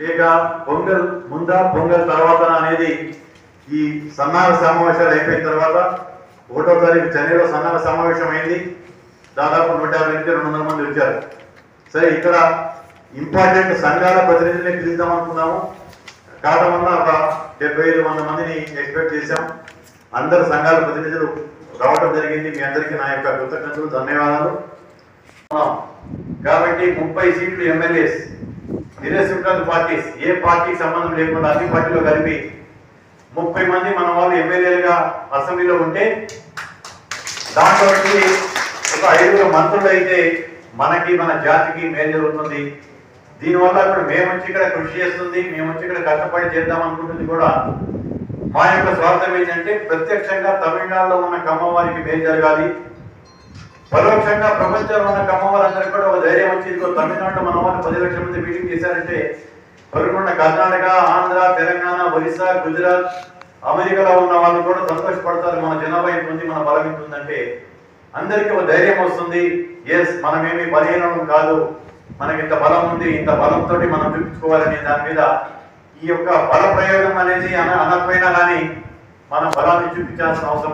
లేక పొంగల్ ముందా పొంగల్ తర్వాత అనేది ఈ సన్నాహ సమావేశాలు అయిపోయిన తర్వాత 1వ తారీఖు చెన్నైలో సన్నాహ సమావేశం అయింది. దాదాపు 150 నుంచి 200 మంది వచ్చారు. సరే, ఇక్కడ ఇంపార్టెంట్ సంఘాల ప్రతినిధుల్ని పిలుద్దాం అనుకున్నాము. కావడం వల్ల ఒక 75-100 మందిని ఎక్స్పెక్ట్ చేశాం. అందరు సంఘాల ప్రతినిధులు రావడం జరిగింది. మీ అందరికీ నా యొక్క కృతజ్ఞతలు, ధన్యవాదాలు. కాబట్టి 30 సీట్లు ఎమ్మెల్యేస్ నిరసనకాల పార్టీస్, ఏ పార్టీకి సంబంధం లేకుండా అన్ని పార్టీలో కలిపి 30 మంది మన వాళ్ళు ఎమ్మెల్యేలుగా అసెంబ్లీలో ఉంటే, దాంట్లో ఒక 5 మంత్రులు అయితే మనకి మన జాతికి మేలు జరుగుతుంది. దీనివల్ల ఇప్పుడు మేము వచ్చి ఇక్కడ కృషి చేస్తుంది, మేము వచ్చి ఇక్కడ కష్టపడి చేద్దాం అనుకుంటుంది కూడా మా యొక్క స్వార్థం ఏంటంటే ప్రత్యక్షంగా తమిళనాడులో ఉన్న కమ్మవారికి మేలు జరగాలి, పరోక్షంగా ప్రపంచంలో ఉన్న కమ్మవారందరికీ కూడా ఒక ధైర్యం వచ్చి తమిళనాడులో మన వాళ్ళు 10 లక్షల మంది మీటింగ్ చేశారంటే పరుగున్న కర్ణాటక, ఆంధ్ర, తెలంగాణ, ఒరిస్సా, గుజరాత్, అమెరికాలో ఉన్న వాళ్ళు కూడా సంతోషపడతారు. మన జనాభా ఎంత ఉంది, మన బలం ఎంత ఉందంటే అందరికీ ఒక ధైర్యం వస్తుంది. ఎస్, మనమేమి బలహీనం కాదు, మనకి ఇంత బలం ఉంది, ఇంత బలంతో మనం చూపించుకోవాలనే దాని మీద ఈ యొక్క బల ప్రయోగం అనేది అనకపోయినా కానీ మన బలాన్ని చూపించాల్సిన అవసరం